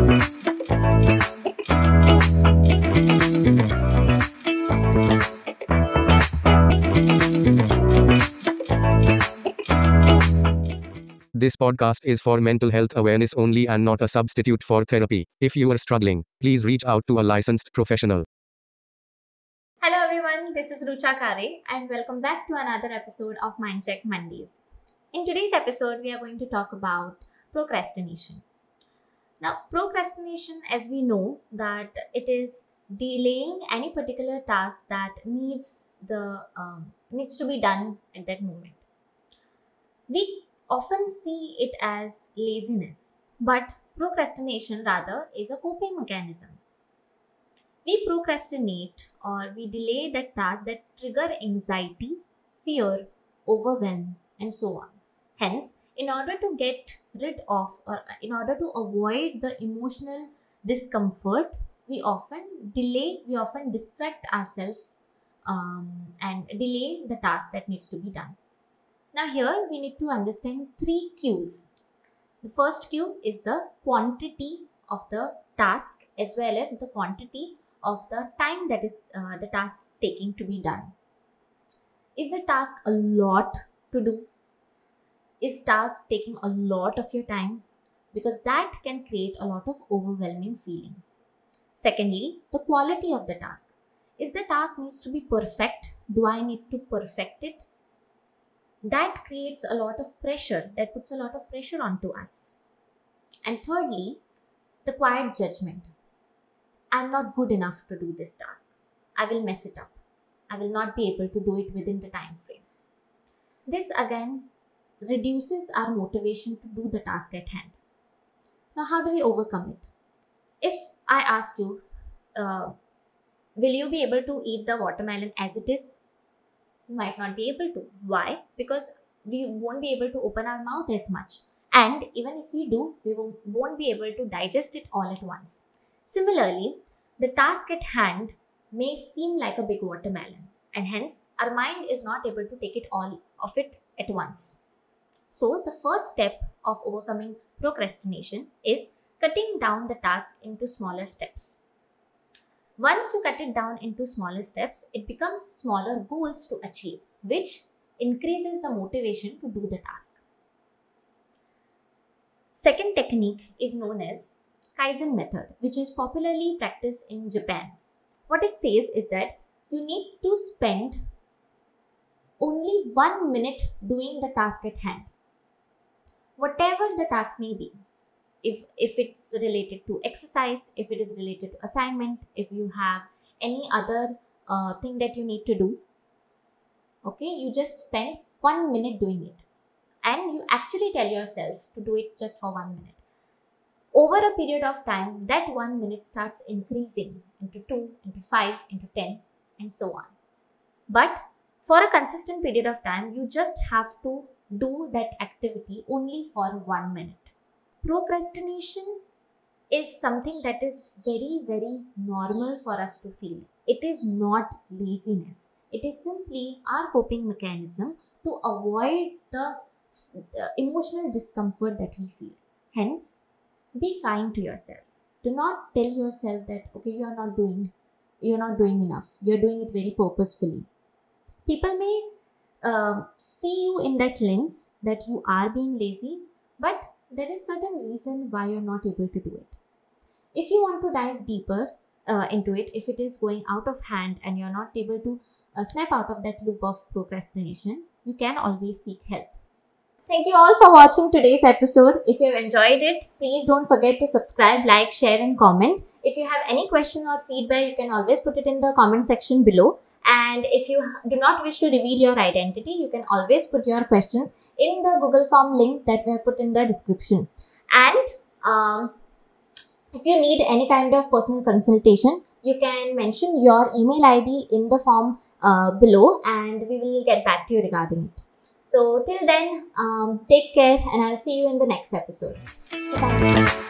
This podcast is for mental health awareness only and not a substitute for therapy. If you are struggling, please reach out to a licensed professional. Hello everyone, this is Rucha Kare and welcome back to another episode of Mindcheck Mondays. In today's episode, we are going to talk about procrastination. Now, procrastination, as we know, that it is delaying any particular task that needs to be done at that moment. We often see it as laziness, but procrastination rather is a coping mechanism. We procrastinate or we delay that task that trigger anxiety, fear, overwhelm, and so on. Hence, in order to get rid of or in order to avoid the emotional discomfort, we often distract ourselves and delay the task that needs to be done. Now, here we need to understand three cues. The first cue is the quantity of the task as well as the quantity of the time that is the task taking to be done. Is the task a lot to do? Is task taking a lot of your time? Because that can create a lot of overwhelming feeling. Secondly, the quality of the task. Is the task needs to be perfect? Do I need to perfect it? That creates a lot of pressure, that puts a lot of pressure onto us. And thirdly, the quiet judgment. I'm not good enough to do this task. I will mess it up. I will not be able to do it within the time frame. This again reduces our motivation to do the task at hand. Now, how do we overcome it? If I ask you, will you be able to eat the watermelon as it is? You might not be able to. Why? Because we won't be able to open our mouth as much. And even if we do, we won't be able to digest it all at once. Similarly, the task at hand may seem like a big watermelon, and hence our mind is not able to take it all of it at once. So the first step of overcoming procrastination is cutting down the task into smaller steps. Once you cut it down into smaller steps, it becomes smaller goals to achieve, which increases the motivation to do the task. Second technique is known as Kaizen method, which is popularly practiced in Japan. What it says is that you need to spend only 1 minute doing the task at hand, whatever the task may be. If it's related to exercise, if it is related to assignment, if you have any other thing that you need to do, okay, you just spend 1 minute doing it. And you actually tell yourself to do it just for 1 minute. Over a period of time, that 1 minute starts increasing into 2, into 5, into 10, and so on. But for a consistent period of time, you just have to do that activity only for 1 minute. Procrastination is something that is very, very normal for us to feel. It is not laziness. It is simply our coping mechanism to avoid the emotional discomfort that we feel. Hence, be kind to yourself. Do not tell yourself that, okay, you're not doing enough. You're doing it very purposefully. People may see you in that lens that you are being lazy, but there is certain reason why you're not able to do it. If you want to dive deeper into it, if it is going out of hand and you're not able to snap out of that loop of procrastination, you can always seek help. Thank you all for watching today's episode. If you have enjoyed it, please don't forget to subscribe, like, share and comment. If you have any question or feedback, you can always put it in the comment section below. And if you do not wish to reveal your identity, you can always put your questions in the Google form link that we have put in the description. And if you need any kind of personal consultation, you can mention your email ID in the form below and we will get back to you regarding it. So till then, take care and I'll see you in the next episode. Bye-bye.